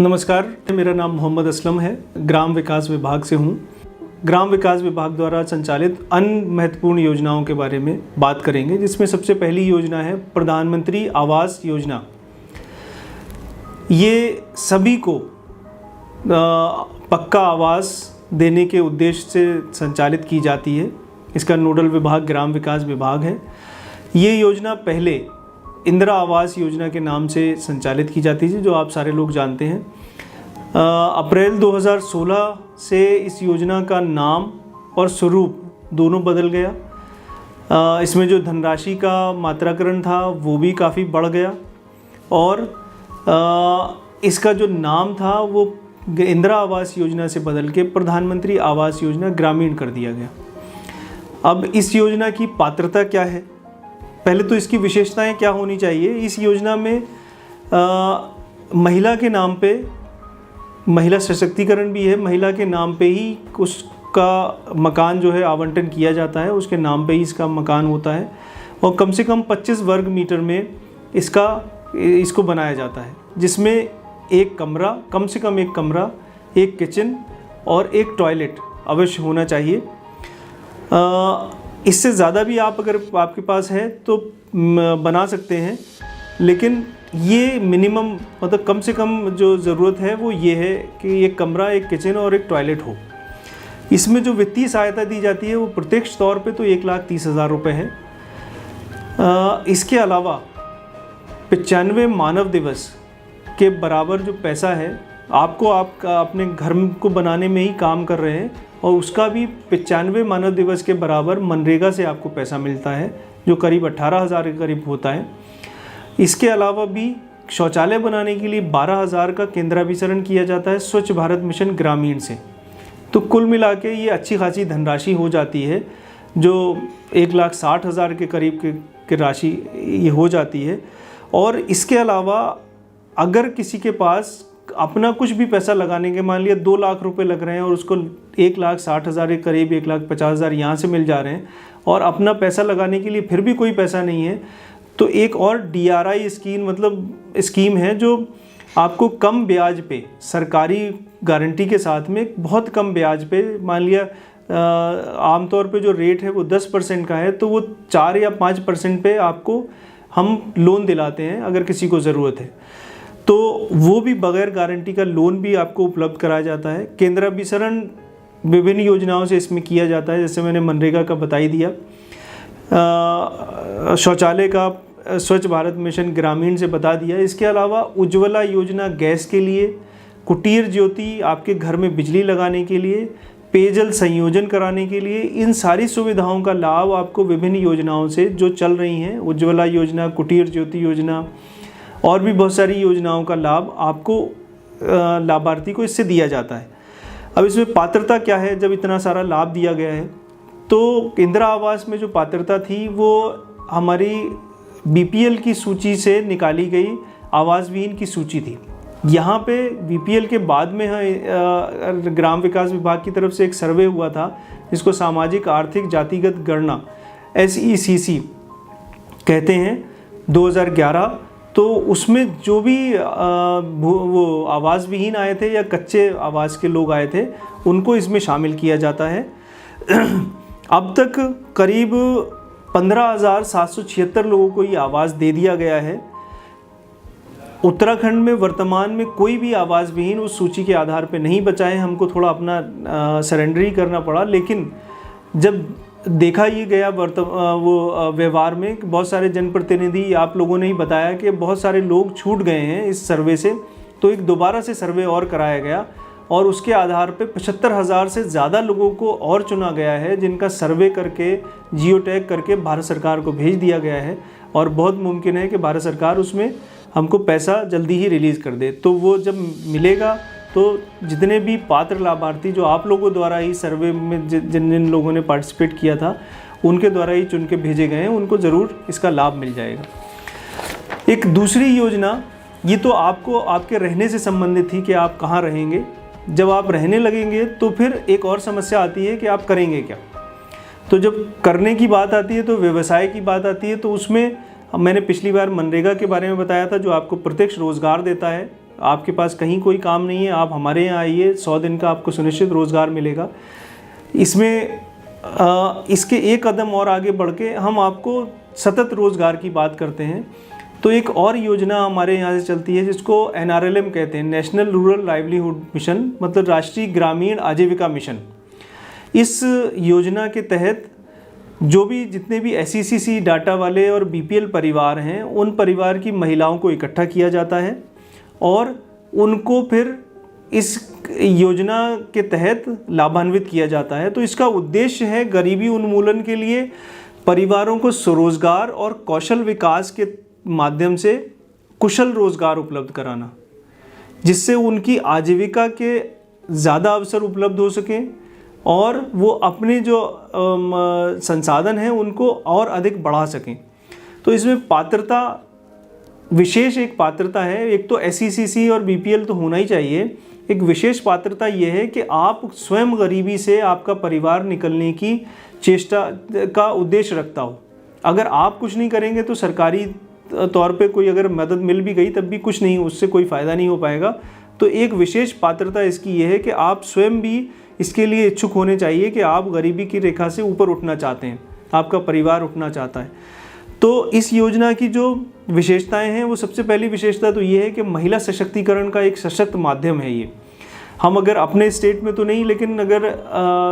नमस्कार, मेरा नाम मोहम्मद असलम है। ग्राम विकास विभाग से हूँ। ग्राम विकास विभाग द्वारा संचालित अन्य महत्वपूर्ण योजनाओं के बारे में बात करेंगे, जिसमें सबसे पहली योजना है प्रधानमंत्री आवास योजना। ये सभी को पक्का आवास देने के उद्देश्य से संचालित की जाती है। इसका नोडल विभाग ग्राम विकास विभाग है। ये योजना पहले इंदिरा आवास योजना के नाम से संचालित की जाती थी, जो आप सारे लोग जानते हैं। अप्रैल 2016 से इस योजना का नाम और स्वरूप दोनों बदल गया। इसमें जो धनराशि का मात्राकरण था वो भी काफ़ी बढ़ गया और इसका जो नाम था वो इंदिरा आवास योजना से बदल के प्रधानमंत्री आवास योजना ग्रामीण कर दिया गया। अब इस योजना की पात्रता क्या है? पहले तो इसकी विशेषताएं क्या होनी चाहिए। इस योजना में महिला के नाम पे महिला सशक्तिकरण भी है। महिला के नाम पे ही उसका मकान जो है आवंटन किया जाता है, उसके नाम पे ही इसका मकान होता है और कम से कम 25 वर्ग मीटर में इसको बनाया जाता है, जिसमें एक कमरा, कम से कम एक कमरा, एक किचन और एक टॉयलेट अवश्य होना चाहिए। इससे ज़्यादा भी आप अगर आपके पास है तो बना सकते हैं, लेकिन ये मिनिमम मतलब कम से कम जो ज़रूरत है वो ये है कि एक कमरा, एक किचन और एक टॉयलेट हो। इसमें जो वित्तीय सहायता दी जाती है वो प्रत्यक्ष तौर पे तो 1,30,000 रुपये है। इसके अलावा 95 मानव दिवस के बराबर जो पैसा है, आपको अपने घर को बनाने में ही काम कर रहे हैं और उसका भी 95 मानव दिवस के बराबर मनरेगा से आपको पैसा मिलता है, जो करीब 18,000 के करीब होता है। इसके अलावा भी शौचालय बनाने के लिए 12,000 का केंद्राभिसरण किया जाता है स्वच्छ भारत मिशन ग्रामीण से। तो कुल मिला के ये अच्छी खासी धनराशि हो जाती है, जो 1,60,000 के करीब की राशि ये हो जाती है। और इसके अलावा अगर किसी के पास अपना कुछ भी पैसा लगाने के, मान लिया 2 लाख रुपए लग रहे हैं और उसको 1,60,000 के करीब 1,50,000 यहाँ से मिल जा रहे हैं और अपना पैसा लगाने के लिए फिर भी कोई पैसा नहीं है, तो एक और DRI स्कीम मतलब स्कीम है जो आपको कम ब्याज पे, सरकारी गारंटी के साथ में बहुत कम ब्याज पे, मान लिया आमतौर पे जो रेट है वो 10% का है, तो वो 4 या 5% पे आपको हम लोन दिलाते हैं अगर किसी को ज़रूरत है, तो वो भी बगैर गारंटी का लोन भी आपको उपलब्ध कराया जाता है। केंद्राभिसरण विभिन्न योजनाओं से इसमें किया जाता है, जैसे मैंने मनरेगा का बता ही दिया। शौचालय का स्वच्छ भारत मिशन ग्रामीण से बता दिया। इसके अलावा उज्ज्वला योजना गैस के लिए, कुटीर ज्योति आपके घर में बिजली लगाने के लिए, पेयजल संयोजन कराने के लिए, इन सारी सुविधाओं का लाभ आपको विभिन्न योजनाओं से जो चल रही हैं, उज्ज्वला योजना, कुटीर ज्योति योजना और भी बहुत सारी योजनाओं का लाभ आपको लाभार्थी को इससे दिया जाता है। अब इसमें पात्रता क्या है? जब इतना सारा लाभ दिया गया है तो इंदिरा आवास में जो पात्रता थी वो हमारी BPL की सूची से निकाली गई आवास विहीन की सूची थी। यहाँ पे BPL के बाद में ग्राम विकास विभाग की तरफ से एक सर्वे हुआ था, जिसको सामाजिक आर्थिक जातिगत गणना SECC कहते हैं, 2011। तो उसमें जो भी वो आवास विहीन आए थे या कच्चे आवास के लोग आए थे, उनको इसमें शामिल किया जाता है। अब तक करीब 15,776 लोगों को ये आवास दे दिया गया है। उत्तराखंड में वर्तमान में कोई भी आवास विहीन उस सूची के आधार पे नहीं बचा है। हमको थोड़ा अपना सरेंडर ही करना पड़ा, लेकिन जब देखा ये गया वो व्यवहार में कि बहुत सारे जनप्रतिनिधि, आप लोगों ने ही बताया कि बहुत सारे लोग छूट गए हैं इस सर्वे से, तो एक दोबारा से सर्वे और कराया गया और उसके आधार पे 75,000 से ज़्यादा लोगों को और चुना गया है, जिनका सर्वे करके जियो टैग करके भारत सरकार को भेज दिया गया है और बहुत मुमकिन है कि भारत सरकार उसमें हमको पैसा जल्दी ही रिलीज़ कर दे। तो वो जब मिलेगा तो जितने भी पात्र लाभार्थी जो आप लोगों द्वारा ही सर्वे में जिन जिन लोगों ने पार्टिसिपेट किया था उनके द्वारा ही चुन के भेजे गए हैं, उनको ज़रूर इसका लाभ मिल जाएगा। एक दूसरी योजना, ये तो आपको आपके रहने से संबंधित थी कि आप कहाँ रहेंगे। जब आप रहने लगेंगे तो फिर एक और समस्या आती है कि आप करेंगे क्या। तो जब करने की बात आती है तो व्यवसाय की बात आती है, तो उसमें मैंने पिछली बार मनरेगा के बारे में बताया था, जो आपको प्रत्यक्ष रोज़गार देता है आपके पास कहीं कोई काम नहीं है, आप हमारे यहाँ आइए, 100 दिन का आपको सुनिश्चित रोज़गार मिलेगा। इसमें इसके एक कदम और आगे बढ़ के हम आपको सतत रोज़गार की बात करते हैं। तो एक और योजना हमारे यहाँ से चलती है जिसको NRLM कहते हैं, नेशनल रूरल लाइवलीहुड मिशन, मतलब राष्ट्रीय ग्रामीण आजीविका मिशन। इस योजना के तहत जो भी जितने भी SECC डाटा वाले और BPL परिवार हैं, उन परिवार की महिलाओं को इकट्ठा किया जाता है और उनको फिर इस योजना के तहत लाभान्वित किया जाता है। तो इसका उद्देश्य है गरीबी उन्मूलन के लिए परिवारों को स्वरोजगार और कौशल विकास के माध्यम से कुशल रोजगार उपलब्ध कराना, जिससे उनकी आजीविका के ज़्यादा अवसर उपलब्ध हो सकें और वो अपने जो संसाधन हैं उनको और अधिक बढ़ा सकें। तो इसमें पात्रता, विशेष एक पात्रता है, एक तो SECC और BPL तो होना ही चाहिए। एक विशेष पात्रता ये है कि आप स्वयं गरीबी से आपका परिवार निकलने की चेष्टा का उद्देश्य रखता हो। अगर आप कुछ नहीं करेंगे तो सरकारी तौर पे कोई अगर मदद मिल भी गई तब भी कुछ नहीं, उससे कोई फ़ायदा नहीं हो पाएगा। तो एक विशेष पात्रता इसकी ये है कि आप स्वयं भी इसके लिए इच्छुक होने चाहिए कि आप गरीबी की रेखा से ऊपर उठना चाहते हैं, आपका परिवार उठना चाहता है। तो इस योजना की जो विशेषताएं हैं, वो सबसे पहली विशेषता तो ये है कि महिला सशक्तिकरण का एक सशक्त माध्यम है ये। हम अगर अपने स्टेट में तो नहीं, लेकिन अगर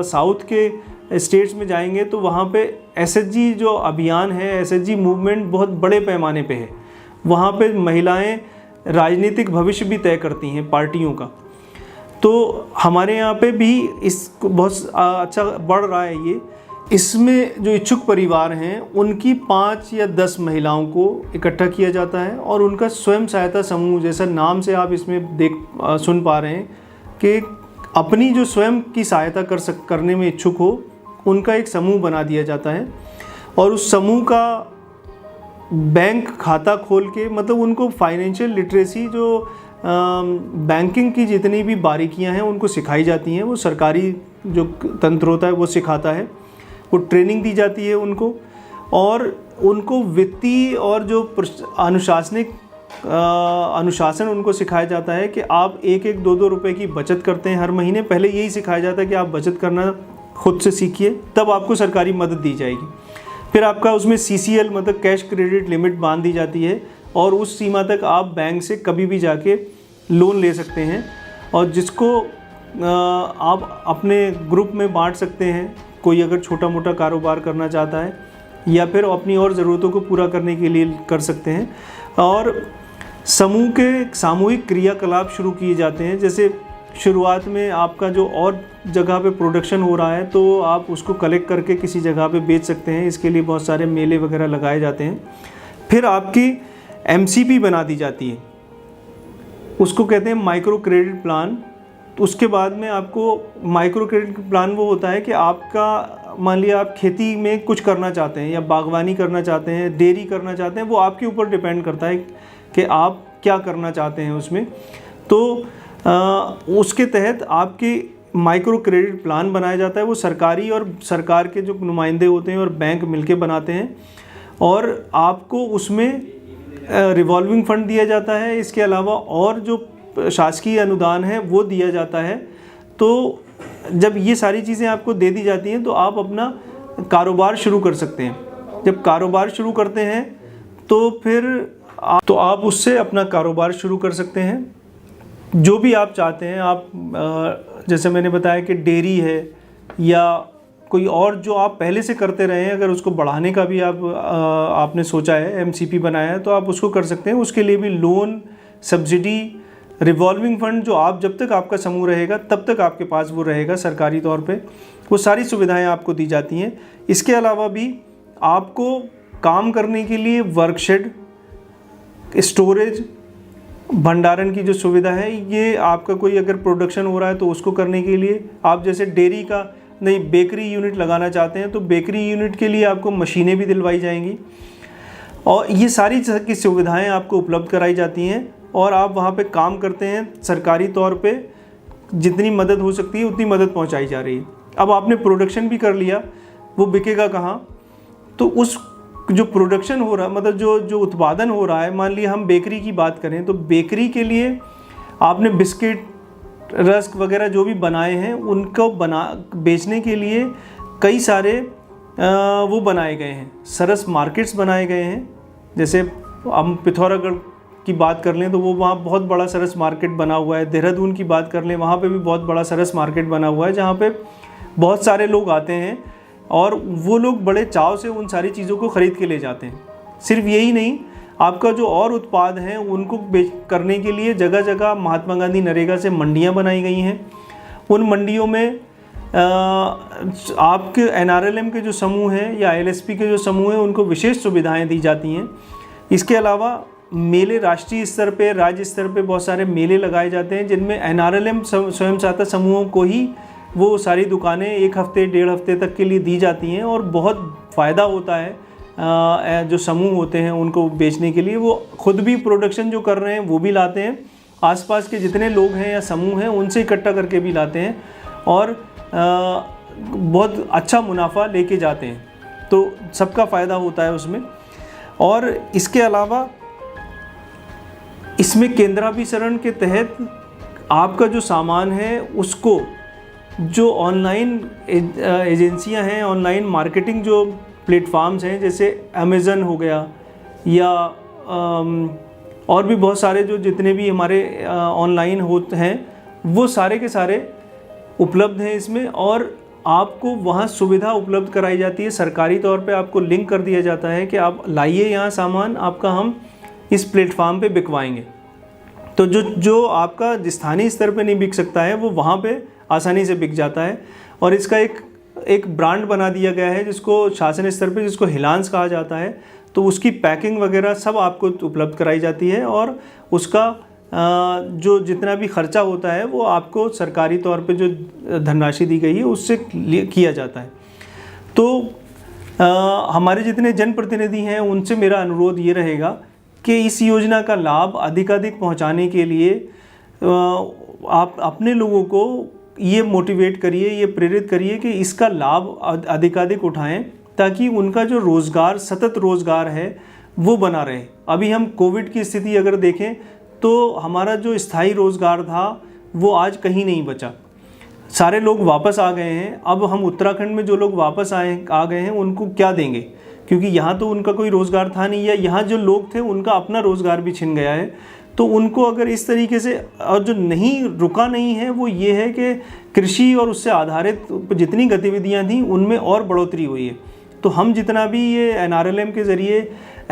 साउथ के स्टेट्स में जाएंगे तो वहाँ पे SHG जो अभियान है, SHG मूवमेंट बहुत बड़े पैमाने पे है। वहाँ पे महिलाएं राजनीतिक भविष्य भी तय करती हैं पार्टियों का। तो हमारे यहाँ पे भी इस बहुत अच्छा बढ़ रहा है ये। इसमें जो इच्छुक परिवार हैं उनकी 5 या 10 महिलाओं को इकट्ठा किया जाता है और उनका स्वयं सहायता समूह, जैसा नाम से आप इसमें सुन पा रहे हैं कि अपनी जो स्वयं की सहायता करने में इच्छुक हो, उनका एक समूह बना दिया जाता है और उस समूह का बैंक खाता खोल के, मतलब उनको फाइनेंशियल लिटरेसी, जो बैंकिंग की जितनी भी बारीकियां हैं उनको सिखाई जाती हैं। वो सरकारी जो तंत्र होता है वो सिखाता है, वो ट्रेनिंग दी जाती है उनको, और उनको वित्तीय और जो अनुशासन उनको सिखाया जाता है कि आप 1-1, 2-2 रुपए की बचत करते हैं हर महीने। पहले यही सिखाया जाता है कि आप बचत करना खुद से सीखिए, तब आपको सरकारी मदद दी जाएगी। फिर आपका उसमें CCL मतलब कैश क्रेडिट लिमिट बांध दी जाती है और उस सीमा तक आप बैंक से कभी भी जाके लोन ले सकते हैं और जिसको आप अपने ग्रुप में बांट सकते हैं। कोई अगर छोटा मोटा कारोबार करना चाहता है या फिर अपनी और ज़रूरतों को पूरा करने के लिए कर सकते हैं। और समूह के सामूहिक क्रियाकलाप शुरू किए जाते हैं। जैसे शुरुआत में आपका जो और जगह पे प्रोडक्शन हो रहा है तो आप उसको कलेक्ट करके किसी जगह पे बेच सकते हैं। इसके लिए बहुत सारे मेले वगैरह लगाए जाते हैं। फिर आपकी MCP बना दी जाती है, उसको कहते हैं माइक्रो क्रेडिट प्लान। उसके बाद में आपको माइक्रो क्रेडिट प्लान वो होता है कि आपका, मान लिया आप खेती में कुछ करना चाहते हैं या बागवानी करना चाहते हैं, डेयरी करना चाहते हैं, वो आपके ऊपर डिपेंड करता है कि आप क्या करना चाहते हैं उसमें। तो उसके तहत आपके माइक्रो क्रेडिट प्लान बनाया जाता है। वो सरकारी और सरकार के जो नुमाइंदे होते हैं और बैंक मिलके बनाते हैं और आपको उसमें रिवॉल्विंग फंड दिया जाता है। इसके अलावा और जो शासकीय अनुदान है वो दिया जाता है। तो जब ये सारी चीज़ें आपको दे दी जाती हैं तो आप अपना कारोबार शुरू कर सकते हैं। जब कारोबार शुरू करते हैं तो फिर आप उससे अपना कारोबार शुरू कर सकते हैं जो भी आप चाहते हैं। आप जैसे मैंने बताया कि डेयरी है या कोई और जो आप पहले से करते रहे हैं, अगर उसको बढ़ाने का भी आपने सोचा है, MCP बनाया है, तो आप उसको कर सकते हैं। उसके लिए भी लोन, सब्सिडी, रिवॉल्विंग फंड, जो आप जब तक आपका समूह रहेगा तब तक आपके पास वो रहेगा सरकारी तौर पे, वो सारी सुविधाएं आपको दी जाती हैं। इसके अलावा भी आपको काम करने के लिए वर्कशेड, स्टोरेज, भंडारण की जो सुविधा है, ये आपका कोई अगर प्रोडक्शन हो रहा है तो उसको करने के लिए, आप जैसे डेयरी का नहीं बेकरी यूनिट लगाना चाहते हैं तो बेकरी यूनिट के लिए आपको मशीनें भी दिलवाई जाएंगी और ये सारी की सुविधाएं आपको उपलब्ध कराई जाती हैं और आप वहाँ पे काम करते हैं। सरकारी तौर पे जितनी मदद हो सकती है उतनी मदद पहुँचाई जा रही है। अब आपने प्रोडक्शन भी कर लिया, वो बिकेगा कहाँ? तो उस जो प्रोडक्शन हो रहा, मतलब जो उत्पादन हो रहा है, मान लिया हम बेकरी की बात करें तो बेकरी के लिए आपने बिस्किट, रस्क वगैरह जो भी बनाए हैं उनको बेचने के लिए कई सारे वो बनाए गए हैं, सरस मार्केट्स बनाए गए हैं। जैसे हम पिथौरागढ़ की बात कर लें तो वो वहाँ बहुत बड़ा सरस मार्केट बना हुआ है। देहरादून की बात कर लें, वहाँ पे भी बहुत बड़ा सरस मार्केट बना हुआ है, जहाँ पे बहुत सारे लोग आते हैं और वो लोग बड़े चाव से उन सारी चीज़ों को ख़रीद के ले जाते हैं। सिर्फ यही नहीं, आपका जो और उत्पाद हैं उनको करने के लिए जगह जगह महात्मा गांधी नरेगा से मंडियाँ बनाई गई हैं। उन मंडियों में आपके NRLM के जो समूह हैं या LSP के जो समूह हैं उनको विशेष सुविधाएं दी जाती हैं। इसके अलावा मेले राष्ट्रीय स्तर पे, राज्य स्तर पे बहुत सारे मेले लगाए जाते हैं, जिनमें NRLM स्वयं सहायता समूहों को ही वो सारी दुकानें 1 हफ्ते 1.5 हफ्ते तक के लिए दी जाती हैं और बहुत फ़ायदा होता है। जो समूह होते हैं उनको बेचने के लिए वो खुद भी प्रोडक्शन जो कर रहे हैं वो भी लाते हैं, आसपास के जितने लोग हैं या समूह हैं उनसे इकट्ठा करके भी लाते हैं और बहुत अच्छा मुनाफा लेके जाते हैं, तो सबका फ़ायदा होता है उसमें। और इसके अलावा इसमें केंद्राभिसरण के तहत आपका जो सामान है उसको जो ऑनलाइन एजेंसियां हैं, ऑनलाइन मार्केटिंग जो प्लेटफार्म्स हैं, जैसे अमेज़न हो गया या और भी बहुत सारे जो जितने भी हमारे ऑनलाइन होते हैं वो सारे के सारे उपलब्ध हैं इसमें, और आपको वहाँ सुविधा उपलब्ध कराई जाती है। सरकारी तौर पे आपको लिंक कर दिया जाता है कि आप लाइए यहाँ सामान, आपका हम इस प्लेटफार्म पे बिकवाएंगे। तो जो आपका स्थानीय स्तर पे नहीं बिक सकता है वो वहाँ पे आसानी से बिक जाता है। और इसका एक ब्रांड बना दिया गया है जिसको शासन स्तर पे जिसको हिलांस कहा जाता है, तो उसकी पैकिंग वगैरह सब आपको उपलब्ध कराई जाती है और उसका जो जितना भी खर्चा होता है वो आपको सरकारी तौर पे जो धनराशि दी गई है उससे किया जाता है। तो हमारे जितने जनप्रतिनिधि हैं उनसे मेरा अनुरोध ये रहेगा कि इस योजना का लाभ अधिकाधिक पहुंचाने के लिए आप अपने लोगों को ये मोटिवेट करिए, ये प्रेरित करिए कि इसका लाभ अधिकाधिक उठाएं, ताकि उनका जो रोज़गार, सतत रोज़गार है वो बना रहे। अभी हम कोविड की स्थिति अगर देखें तो हमारा जो स्थायी रोज़गार था वो आज कहीं नहीं बचा, सारे लोग वापस आ गए हैं। अब हम उत्तराखंड में जो लोग वापस आ गए हैं उनको क्या देंगे, क्योंकि यहाँ तो उनका कोई रोज़गार था नहीं, या यहाँ जो लोग थे उनका अपना रोज़गार भी छिन गया है। तो उनको अगर इस तरीके से, और जो नहीं रुका नहीं है वो ये है कि कृषि और उससे आधारित जितनी गतिविधियाँ थीं उनमें और बढ़ोतरी हुई है। तो हम जितना भी ये NRLM के ज़रिए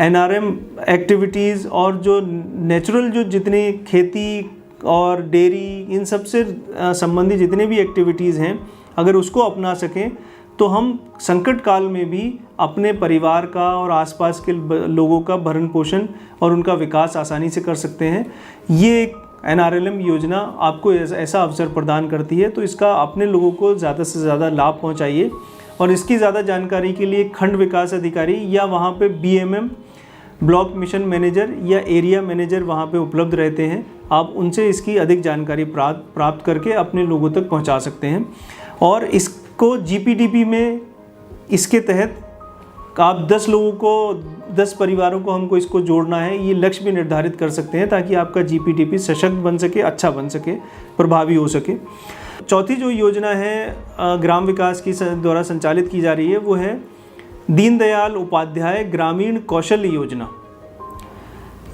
NRM एक्टिविटीज़ और जो नेचुरल जो जितनी खेती और डेयरी इन सब से संबंधित जितने भी एक्टिविटीज़ हैं, अगर उसको अपना सकें तो हम संकट काल में भी अपने परिवार का और आसपास के लोगों का भरण पोषण और उनका विकास आसानी से कर सकते हैं। ये एक NRLM योजना आपको ऐसा अवसर प्रदान करती है, तो इसका अपने लोगों को ज़्यादा से ज़्यादा लाभ पहुंचाइए। और इसकी ज़्यादा जानकारी के लिए खंड विकास अधिकारी या वहाँ पे BMM ब्लॉक मिशन मैनेजर या एरिया मैनेजर वहाँ पे उपलब्ध रहते हैं, आप उनसे इसकी अधिक जानकारी प्राप्त करके अपने लोगों तक पहुँचा सकते हैं। और इसको GPDP में इसके तहत आप 10 लोगों को, 10 परिवारों को हमको इसको जोड़ना है, ये लक्ष्य भी निर्धारित कर सकते हैं, ताकि आपका GPDP सशक्त बन सके, अच्छा बन सके, प्रभावी हो सके। चौथी जो योजना है ग्राम विकास की द्वारा संचालित की जा रही है वो है दीनदयाल उपाध्याय ग्रामीण कौशल योजना।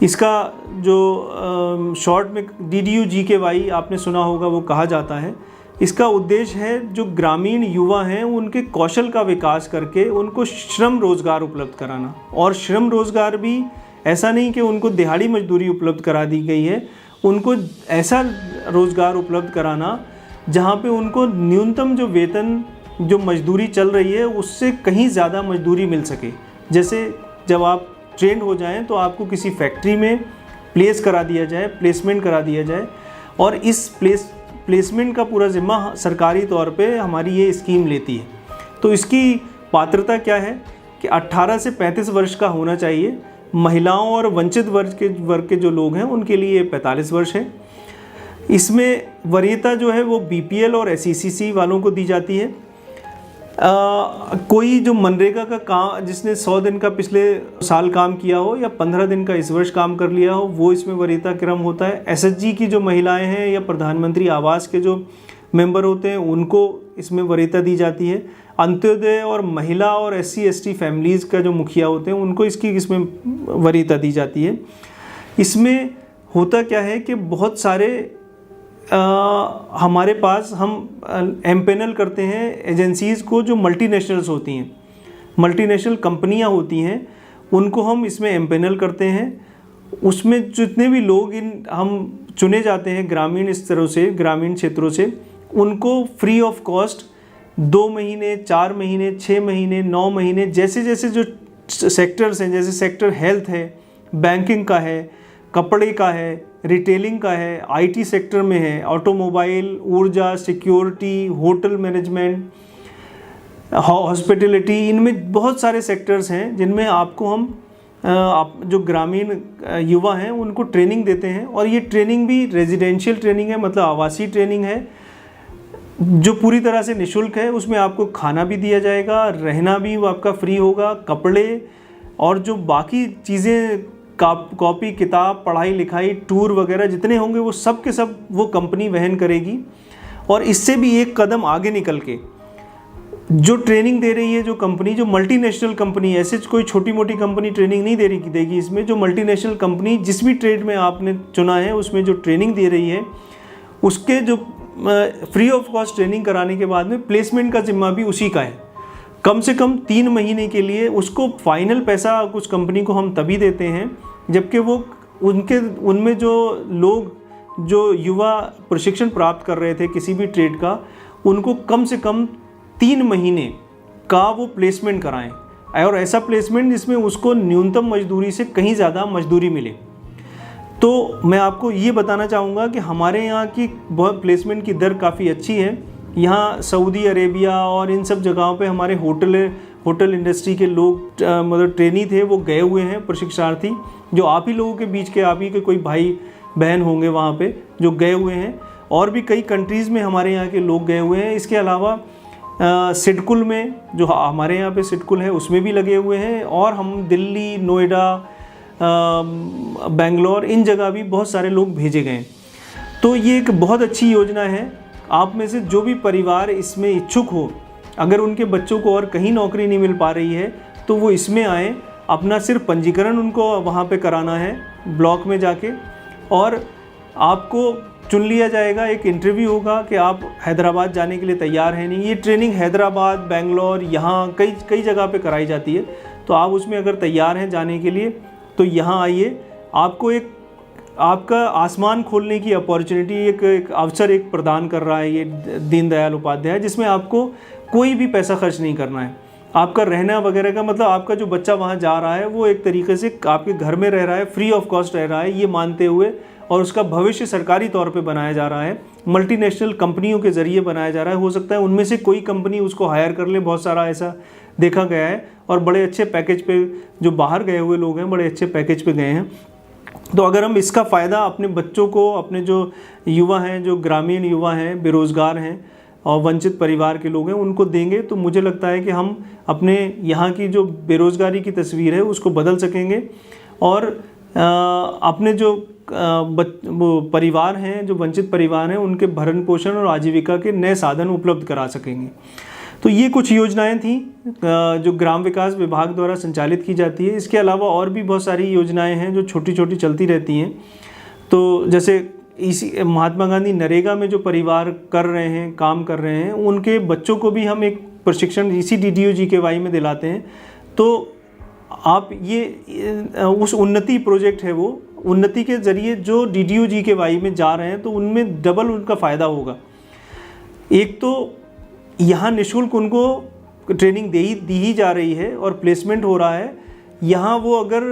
इसका जो शॉर्ट में DDU-GKY आपने सुना होगा वो कहा जाता है। इसका उद्देश्य है जो ग्रामीण युवा हैं उनके कौशल का विकास करके उनको श्रम रोज़गार उपलब्ध कराना। और श्रम रोज़गार भी ऐसा नहीं कि उनको दिहाड़ी मजदूरी उपलब्ध करा दी गई है, उनको ऐसा रोज़गार उपलब्ध कराना जहाँ पे उनको न्यूनतम जो वेतन, जो मजदूरी चल रही है उससे कहीं ज़्यादा मजदूरी मिल सके। जैसे जब आप ट्रेंड हो जाएं तो आपको किसी फैक्ट्री में प्लेस करा दिया जाए, प्लेसमेंट करा दिया जाए, और इस प्लेसमेंट का पूरा जिम्मा सरकारी तौर पे हमारी ये स्कीम लेती है। तो इसकी पात्रता क्या है कि 18 से 35 वर्ष का होना चाहिए। महिलाओं और वंचित वर्ग के जो लोग हैं उनके लिए 45 वर्ष है। इसमें वरीयता जो है वो BPL और SECC वालों को दी जाती है। कोई जो मनरेगा का काम, जिसने 100 दिन का पिछले साल काम किया हो या 15 दिन का इस वर्ष काम कर लिया हो, वो इसमें वरीयता क्रम होता है। एसएचजी की जो महिलाएं हैं या प्रधानमंत्री आवास के जो मेंबर होते हैं उनको इसमें वरीयता दी जाती है। अंत्योदय और महिला और SC ST फैमिलीज़ का जो मुखिया होते हैं उनको इसमें वरीयता दी जाती है। इसमें होता क्या है कि बहुत सारे हमारे पास हम एम्पेनल करते हैं एजेंसीज़ को जो मल्टीनेशनल्स होती हैं, मल्टीनेशनल कंपनियां होती हैं, उनको हम इसमें एम्पेनल करते हैं। उसमें जितने भी लोग हम चुने जाते हैं ग्रामीण स्तरों से, ग्रामीण क्षेत्रों से, उनको फ्री ऑफ कॉस्ट 2 महीने, 4 महीने, 6 महीने, 9 महीने, जैसे जैसे जो सेक्टर्स हैं, जैसे सेक्टर हेल्थ है, बैंकिंग का है, कपड़े का है, रिटेलिंग का है, IT सेक्टर में है, ऑटोमोबाइल, ऊर्जा, सिक्योरिटी, होटल मैनेजमेंट, हॉस्पिटलिटी, इनमें बहुत सारे सेक्टर्स हैं जिनमें आपको हम जो ग्रामीण युवा हैं उनको ट्रेनिंग देते हैं। और ये ट्रेनिंग भी रेजिडेंशियल ट्रेनिंग है, मतलब आवासीय ट्रेनिंग है, जो पूरी तरह से निःशुल्क है। उसमें आपको खाना भी दिया जाएगा, रहना भी वो आपका फ्री होगा, कपड़े और जो बाकी चीज़ें, कॉपी किताब, पढ़ाई लिखाई, टूर वगैरह जितने होंगे वो सब के सब वो कंपनी वहन करेगी। और इससे भी एक कदम आगे निकल के जो ट्रेनिंग दे रही है जो कंपनी, जो मल्टीनेशनल कंपनी, ऐसे कोई छोटी मोटी कंपनी ट्रेनिंग नहीं देगी इसमें, जो मल्टीनेशनल कंपनी जिस भी ट्रेड में आपने चुना है उसमें जो ट्रेनिंग दे रही है, उसके जो फ्री ऑफ कॉस्ट ट्रेनिंग कराने के बाद में प्लेसमेंट का जिम्मा भी उसी का है। कम से कम 3 महीने के लिए उसको फाइनल पैसा कुछ कंपनी को हम तभी देते हैं जबकि वो उनमें जो लोग, जो युवा प्रशिक्षण प्राप्त कर रहे थे किसी भी ट्रेड का, उनको कम से कम 3 महीने का वो प्लेसमेंट कराएं, और ऐसा प्लेसमेंट जिसमें उसको न्यूनतम मजदूरी से कहीं ज़्यादा मजदूरी मिले। तो मैं आपको ये बताना चाहूँगा कि हमारे यहाँ की बहुत प्लेसमेंट की दर काफ़ी अच्छी है। यहाँ सऊदी अरेबिया और इन सब जगहों पे हमारे होटल इंडस्ट्री के लोग, मतलब ट्रेनी थे, वो गए हुए हैं प्रशिक्षणार्थी, जो आप ही लोगों के बीच के, आप ही के कोई भाई बहन होंगे वहाँ पे जो गए हुए हैं। और भी कई कंट्रीज़ में हमारे यहाँ के लोग गए हुए हैं। इसके अलावा सिडकुल में, जो हमारे यहाँ पे सिडकुल है, उसमें भी लगे हुए हैं। और हम दिल्ली, नोएडा, बेंगलोर, इन जगह भी बहुत सारे लोग भेजे गए। तो ये एक बहुत अच्छी योजना है। आप में से जो भी परिवार इसमें इच्छुक हो, अगर उनके बच्चों को और कहीं नौकरी नहीं मिल पा रही है तो वो इसमें आए। अपना सिर्फ पंजीकरण उनको वहाँ पे कराना है ब्लॉक में जाके, और आपको चुन लिया जाएगा। एक इंटरव्यू होगा कि आप हैदराबाद जाने के लिए तैयार हैं नहीं। ये ट्रेनिंग हैदराबाद, बेंगलोर, यहाँ कई जगह पे कराई जाती है। तो आप उसमें अगर तैयार हैं जाने के लिए तो यहाँ आइए। आपको एक आपका आसमान खोलने की अपॉर्चुनिटी, एक अवसर एक प्रदान कर रहा है ये दीनदयाल उपाध्याय, जिसमें आपको कोई भी पैसा खर्च नहीं करना है। आपका रहना वगैरह का मतलब, आपका जो बच्चा वहाँ जा रहा है वो एक तरीके से आपके घर में रह रहा है, फ्री ऑफ कॉस्ट रह रहा है, ये मानते हुए, और उसका भविष्य सरकारी तौर पे बनाया जा रहा है, मल्टीनेशनल कंपनियों के ज़रिए बनाया जा रहा है। हो सकता है उनमें से कोई कंपनी उसको हायर कर ले, बहुत सारा ऐसा देखा गया है, और बड़े अच्छे पैकेज पे, जो बाहर गए हुए लोग हैं बड़े अच्छे पैकेज पे गए हैं। तो अगर हम इसका फ़ायदा अपने बच्चों को, अपने जो युवा हैं, जो ग्रामीण युवा हैं, बेरोज़गार हैं और वंचित परिवार के लोग हैं, उनको देंगे, तो मुझे लगता है कि हम अपने यहाँ की जो बेरोज़गारी की तस्वीर है उसको बदल सकेंगे, और अपने जो वो परिवार हैं, जो वंचित परिवार हैं, उनके भरण पोषण और आजीविका के नए साधन उपलब्ध करा सकेंगे। तो ये कुछ योजनाएं थी जो ग्राम विकास विभाग द्वारा संचालित की जाती है। इसके अलावा और भी बहुत सारी योजनाएं हैं जो छोटी छोटी चलती रहती हैं। तो जैसे इसी महात्मा गांधी नरेगा में जो परिवार कर रहे हैं, काम कर रहे हैं, उनके बच्चों को भी हम एक प्रशिक्षण इसी DDU-GKY में दिलाते हैं। तो आप ये उस उन्नति प्रोजेक्ट है, वो उन्नति के ज़रिए जो DDU-GKY में जा रहे हैं तो उनमें डबल उनका फ़ायदा होगा। एक तो यहाँ निःशुल्क उनको ट्रेनिंग दी ही जा रही है और प्लेसमेंट हो रहा है। यहाँ वो अगर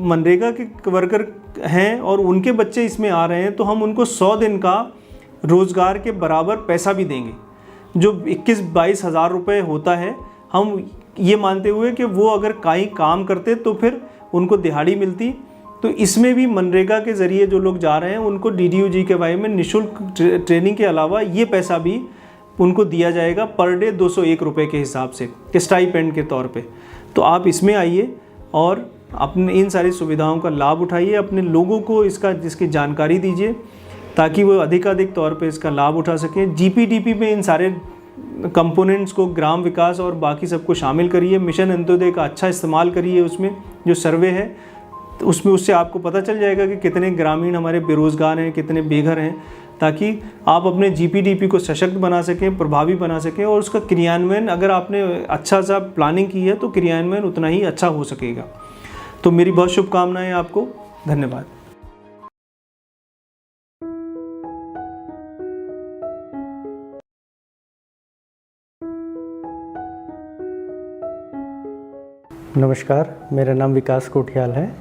मनरेगा के वर्कर हैं और उनके बच्चे इसमें आ रहे हैं तो हम उनको 100 दिन का रोज़गार के बराबर पैसा भी देंगे, जो 21-22 हज़ार रुपये होता है। हम ये मानते हुए कि वो अगर कहीं काम करते तो फिर उनको दिहाड़ी मिलती। तो इसमें भी मनरेगा के ज़रिए जो लोग जा रहे हैं उनको DDU-GKY में निःशुल्क ट्रेनिंग के अलावा ये पैसा भी उनको दिया जाएगा पर डे 201 रुपये के हिसाब से स्टाइपेंड के तौर पे। तो आप इसमें आइए और अपने इन सारी सुविधाओं का लाभ उठाइए, अपने लोगों को जिसकी जानकारी दीजिए ताकि वो अधिकाधिक तौर पे इसका लाभ उठा सकें। जीपीडीपी में इन सारे कंपोनेंट्स को, ग्राम विकास और बाकी सबको शामिल करिए। मिशन अंत्योदय का अच्छा इस्तेमाल करिए, उसमें जो सर्वे है तो उससे आपको पता चल जाएगा कि कितने ग्रामीण हमारे बेरोज़गार हैं, कितने बेघर हैं, ताकि आप अपने जीपीडीपी को सशक्त बना सकें, प्रभावी बना सकें और उसका क्रियान्वयन, अगर आपने अच्छा सा प्लानिंग की है तो क्रियान्वयन उतना ही अच्छा हो सकेगा। तो मेरी बहुत शुभकामनाएं आपको। धन्यवाद। नमस्कार, मेरा नाम विकास कोठियाल है।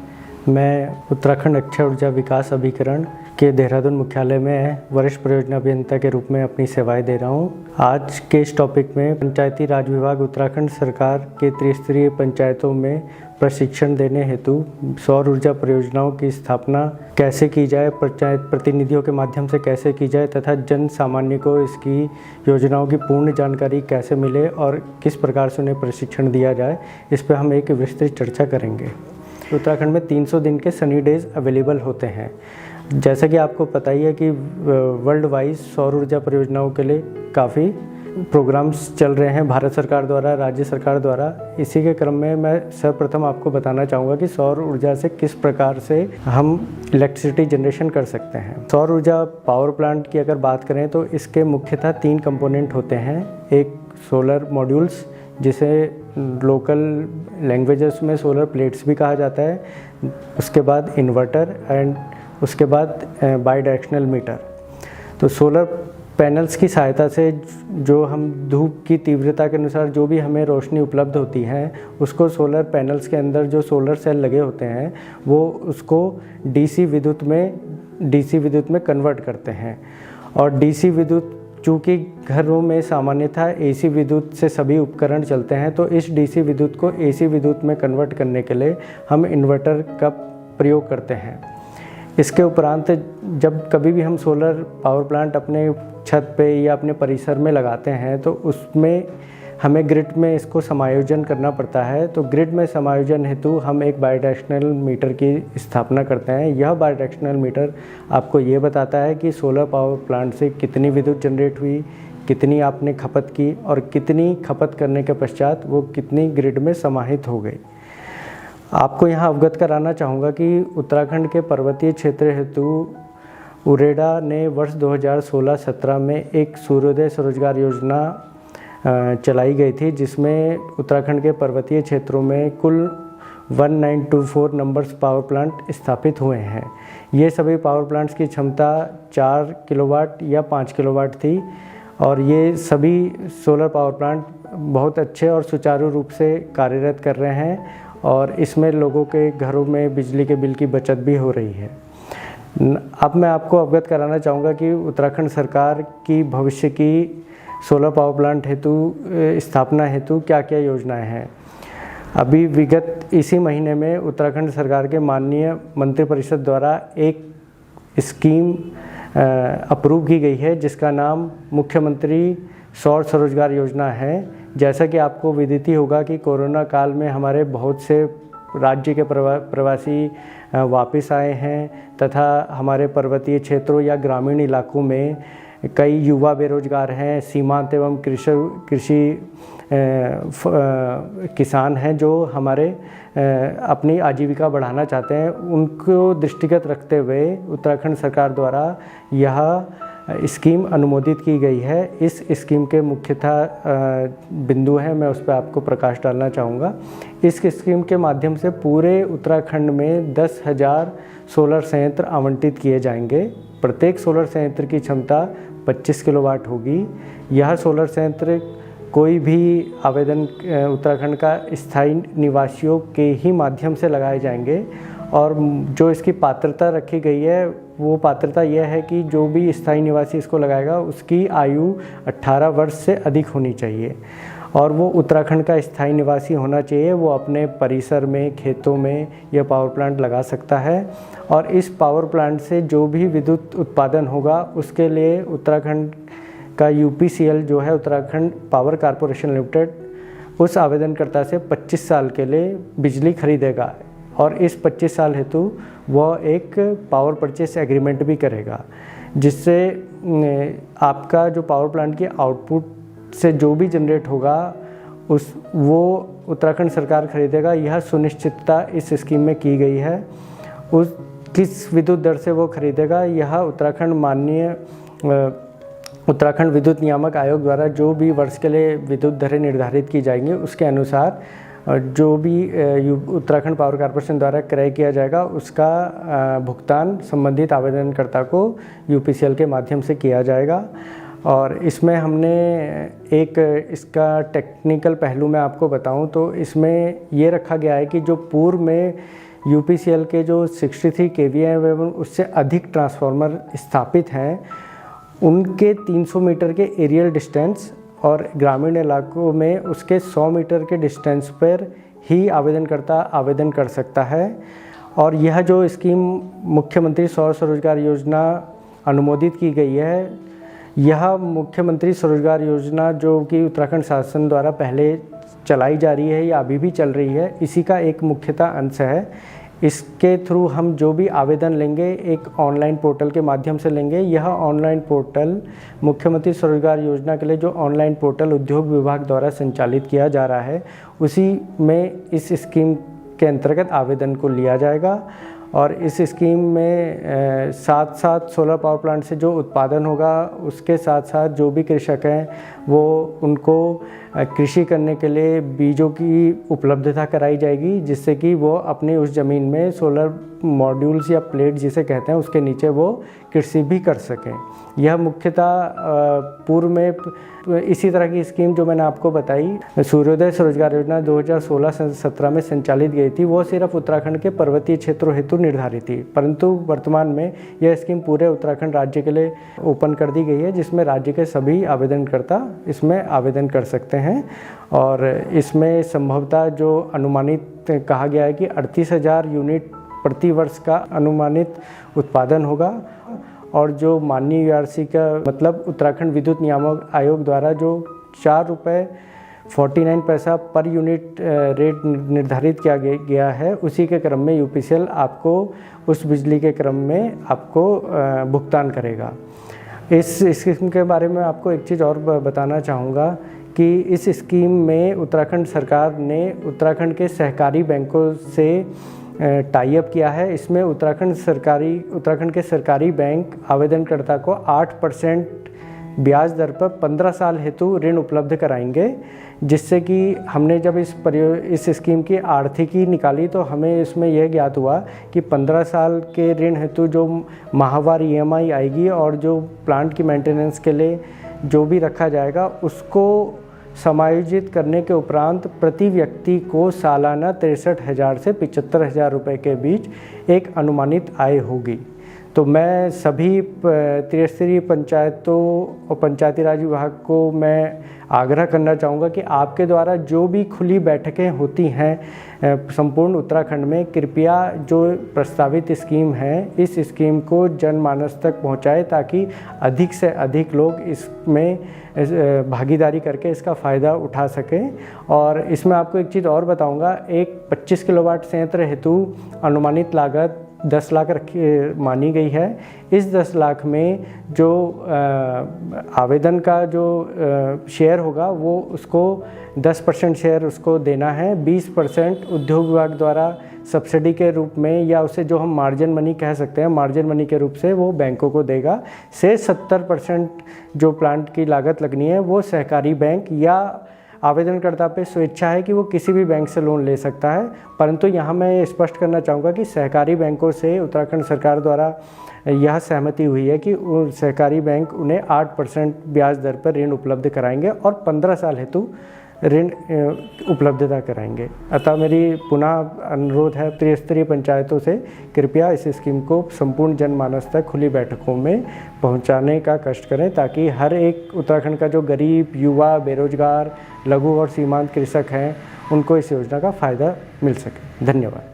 मैं उत्तराखंड अक्षय ऊर्जा विकास अभिकरण के देहरादून मुख्यालय में वरिष्ठ परियोजना अभियंता के रूप में अपनी सेवाएं दे रहा हूं। आज के इस टॉपिक में पंचायती राज विभाग उत्तराखंड सरकार के त्रिस्तरीय पंचायतों में प्रशिक्षण देने हेतु सौर ऊर्जा परियोजनाओं की स्थापना कैसे की जाए, पंचायत प्रतिनिधियों के माध्यम से कैसे की जाए तथा जन सामान्य को इसकी योजनाओं की पूर्ण जानकारी कैसे मिले और किस प्रकार से उन्हें प्रशिक्षण दिया जाए, इस पर हम एक विस्तृत चर्चा करेंगे। उत्तराखंड में 300 दिन के सनी डेज अवेलेबल होते हैं। जैसा कि आपको पता ही है कि वर्ल्ड वाइज सौर ऊर्जा परियोजनाओं के लिए काफ़ी प्रोग्राम्स चल रहे हैं भारत सरकार द्वारा, राज्य सरकार द्वारा। इसी के क्रम में मैं सर्वप्रथम आपको बताना चाहूँगा कि सौर ऊर्जा से किस प्रकार से हम इलेक्ट्रिसिटी जनरेशन कर सकते हैं। सौर ऊर्जा पावर प्लांट की अगर बात करें तो इसके मुख्यतः 3 कंपोनेंट होते हैं। एक सोलर मॉड्यूल्स, जिसे लोकल लैंग्वेजेस में सोलर प्लेट्स भी कहा जाता है, उसके बाद इन्वर्टर एंड उसके बाद बाई डायरेक्शनल मीटर। तो सोलर पैनल्स की सहायता से जो हम धूप की तीव्रता के अनुसार जो भी हमें रोशनी उपलब्ध होती है, उसको सोलर पैनल्स के अंदर जो सोलर सेल लगे होते हैं वो उसको डीसी विद्युत में कन्वर्ट करते हैं। और डीसी विद्युत, चूँकि घरों में सामान्यतः एसी विद्युत से सभी उपकरण चलते हैं, तो इस डीसी विद्युत को एसी विद्युत में कन्वर्ट करने के लिए हम इन्वर्टर का प्रयोग करते हैं। इसके उपरांत जब कभी भी हम सोलर पावर प्लांट अपने छत पे या अपने परिसर में लगाते हैं तो उसमें हमें ग्रिड में इसको समायोजन करना पड़ता है। तो ग्रिड में समायोजन हेतु हम एक बायडायरेक्शनल मीटर की स्थापना करते हैं। यह बायडायरेक्शनल मीटर आपको ये बताता है कि सोलर पावर प्लांट से कितनी विद्युत जनरेट हुई, कितनी आपने खपत की और कितनी खपत करने के पश्चात वो कितनी ग्रिड में समाहित हो गई। आपको यहाँ अवगत कराना चाहूँगा कि उत्तराखंड के पर्वतीय क्षेत्र हेतु उरेडा ने वर्ष 2016-17 में एक सूर्योदय स्वरोजगार योजना चलाई गई थी, जिसमें उत्तराखंड के पर्वतीय क्षेत्रों में कुल 1924 नंबर्स पावर प्लांट स्थापित हुए हैं। ये सभी पावर प्लांट्स की क्षमता 4 किलोवाट या 5 किलोवाट थी और ये सभी सोलर पावर प्लांट बहुत अच्छे और सुचारू रूप से कार्यरत कर रहे हैं और इसमें लोगों के घरों में बिजली के बिल की बचत भी हो रही है। अब मैं आपको अवगत कराना चाहूँगा कि उत्तराखंड सरकार की भविष्य की सोलर पावर प्लांट हेतु स्थापना हेतु क्या क्या योजनाएं हैं। अभी विगत इसी महीने में उत्तराखंड सरकार के माननीय मंत्रिपरिषद द्वारा एक स्कीम अप्रूव की गई है, जिसका नाम मुख्यमंत्री सौर स्वरोजगार योजना है। जैसा कि आपको विदित ही होगा कि कोरोना काल में हमारे बहुत से राज्य के प्रवासी वापस आए हैं तथा हमारे पर्वतीय क्षेत्रों या ग्रामीण इलाकों में कई युवा बेरोजगार हैं, सीमांत एवं कृषि किसान हैं जो हमारे अपनी आजीविका बढ़ाना चाहते हैं। उनको दृष्टिगत रखते हुए उत्तराखंड सरकार द्वारा यह स्कीम अनुमोदित की गई है। इस स्कीम के मुख्यतः बिंदु हैं, मैं उस पर आपको प्रकाश डालना चाहूँगा। इस स्कीम के माध्यम से पूरे उत्तराखंड में 10,000 सोलर संयंत्र आवंटित किए जाएंगे। प्रत्येक सोलर संयंत्र की क्षमता 25 किलोवाट होगी। यह सोलर संयंत्र कोई भी आवेदन उत्तराखंड का स्थायी निवासियों के ही माध्यम से लगाए जाएंगे और जो इसकी पात्रता रखी गई है वो पात्रता यह है कि जो भी स्थायी निवासी इसको लगाएगा उसकी आयु 18 वर्ष से अधिक होनी चाहिए और वो उत्तराखंड का स्थायी निवासी होना चाहिए। वो अपने परिसर में, खेतों में यह पावर प्लांट लगा सकता है और इस पावर प्लांट से जो भी विद्युत उत्पादन होगा उसके लिए उत्तराखंड का UPCL जो है उत्तराखंड पावर कॉरपोरेशन लिमिटेड उस आवेदनकर्ता से 25 साल के लिए बिजली खरीदेगा और इस 25 साल हेतु वह एक पावर परचेस एग्रीमेंट भी करेगा, जिससे आपका जो पावर प्लांट की आउटपुट से जो भी जनरेट होगा वो उत्तराखंड सरकार खरीदेगा। यह सुनिश्चितता इस स्कीम में की गई है। उस किस विद्युत दर से वो खरीदेगा, यह उत्तराखंड विद्युत नियामक आयोग द्वारा जो भी वर्ष के लिए विद्युत दरें निर्धारित की जाएंगी उसके अनुसार जो भी उत्तराखंड पावर कॉरपोरेशन द्वारा क्रय किया जाएगा उसका भुगतान संबंधित आवेदनकर्ता को UPCL के माध्यम से किया जाएगा। और इसमें हमने इसका टेक्निकल पहलू मैं आपको बताऊं तो इसमें ये रखा गया है कि जो पूर्व में UPCL के जो 63 kVA एवं उससे अधिक ट्रांसफार्मर स्थापित हैं उनके 300 मीटर के एरियल डिस्टेंस और ग्रामीण इलाकों में उसके 100 मीटर के डिस्टेंस पर ही आवेदनकर्ता आवेदन कर सकता है। और यह जो स्कीम मुख्यमंत्री सौर स्वरोजगार योजना अनुमोदित की गई है, यह मुख्यमंत्री स्वरोजगार योजना जो कि उत्तराखंड शासन द्वारा पहले चलाई जा रही है या अभी भी चल रही है, इसी का एक मुख्यतः अंश है। इसके थ्रू हम जो भी आवेदन लेंगे एक ऑनलाइन पोर्टल के माध्यम से लेंगे। यह ऑनलाइन पोर्टल मुख्यमंत्री स्वरोजगार योजना के लिए जो ऑनलाइन पोर्टल उद्योग विभाग द्वारा संचालित किया जा रहा है उसी में इस स्कीम के अंतर्गत आवेदन को लिया जाएगा। और इस स्कीम में साथ साथ सोलर पावर प्लांट से जो उत्पादन होगा उसके साथ साथ जो भी कृषक हैं वो उनको कृषि करने के लिए बीजों की उपलब्धता कराई जाएगी, जिससे कि वो अपनी उस ज़मीन में सोलर मॉड्यूल्स या प्लेट जिसे कहते हैं उसके नीचे वो कृषि भी कर सकें। यह मुख्यतः पूर्व में इसी तरह की स्कीम जो मैंने आपको बताई सूर्योदय स्वरोजगार योजना 2016-17 में संचालित गई थी, वो सिर्फ उत्तराखंड के पर्वतीय क्षेत्रों हेतु निर्धारित थी, परंतु वर्तमान में यह स्कीम पूरे उत्तराखंड राज्य के लिए ओपन कर दी गई है, जिसमें राज्य के सभी आवेदनकर्ता इसमें आवेदन कर सकते हैं। और इसमें संभवतः जो अनुमानित कहा गया है कि 38,000 यूनिट प्रति वर्ष का अनुमानित उत्पादन होगा। और जो माननीय URC का मतलब उत्तराखंड विद्युत नियामक आयोग द्वारा जो 4 रुपये 49 पैसा पर यूनिट रेट निर्धारित किया गया है, उसी के क्रम में UPCL आपको उस बिजली के क्रम में आपको भुगतान करेगा। इस स्कीम के बारे में आपको एक चीज़ और बताना चाहूँगा कि इस स्कीम में उत्तराखंड सरकार ने उत्तराखंड के सहकारी बैंकों से टाई अप किया है। इसमें उत्तराखंड के सरकारी बैंक आवेदनकर्ता को 8% ब्याज दर पर 15 साल हेतु ऋण उपलब्ध कराएंगे, जिससे कि हमने जब इस स्कीम की आर्थिकी निकाली तो हमें इसमें यह ज्ञात हुआ कि 15 साल के ऋण हेतु जो माहवार EMI आएगी और जो प्लांट की मेंटेनेंस के लिए जो भी रखा जाएगा उसको समायोजित करने के उपरांत प्रति व्यक्ति को सालाना 63,000 से 75,000 रुपये के बीच एक अनुमानित आय होगी। तो मैं सभी त्रिस्तरीय पंचायतों और पंचायती राज विभाग को मैं आग्रह करना चाहूँगा कि आपके द्वारा जो भी खुली बैठकें होती हैं संपूर्ण उत्तराखंड में, कृपया जो प्रस्तावित स्कीम है इस स्कीम को जनमानस तक पहुँचाए ताकि अधिक से अधिक लोग इसमें भागीदारी करके इसका फ़ायदा उठा सकें। और इसमें आपको एक चीज़ और बताऊंगा, एक 25 किलोवाट संयंत्र हेतु अनुमानित लागत 10 लाख मानी गई है। इस 10 लाख में जो आवेदन का जो शेयर होगा वो उसको 10% शेयर उसको देना है, 20% उद्योग विभाग द्वारा सब्सिडी के रूप में या उसे जो हम मार्जिन मनी कह सकते हैं मार्जिन मनी के रूप से वो बैंकों को देगा। से 70% जो प्लांट की लागत लगनी है वो सहकारी बैंक या आवेदनकर्ता पे स्वेच्छा है कि वो किसी भी बैंक से लोन ले सकता है। परंतु यहाँ मैं स्पष्ट करना चाहूँगा कि सहकारी बैंकों से उत्तराखंड सरकार द्वारा यह सहमति हुई है कि सहकारी बैंक उन्हें 8% ब्याज दर पर ऋण उपलब्ध कराएंगे और 15 साल हेतु ऋण उपलब्धता कराएंगे। अतः मेरी पुनः अनुरोध है त्रिस्तरीय पंचायतों से कृपया इस स्कीम को संपूर्ण जनमानस तक खुली बैठकों में पहुंचाने का कष्ट करें ताकि हर एक उत्तराखंड का जो गरीब युवा बेरोजगार लघु और सीमांत कृषक हैं उनको इस योजना का फ़ायदा मिल सके। धन्यवाद।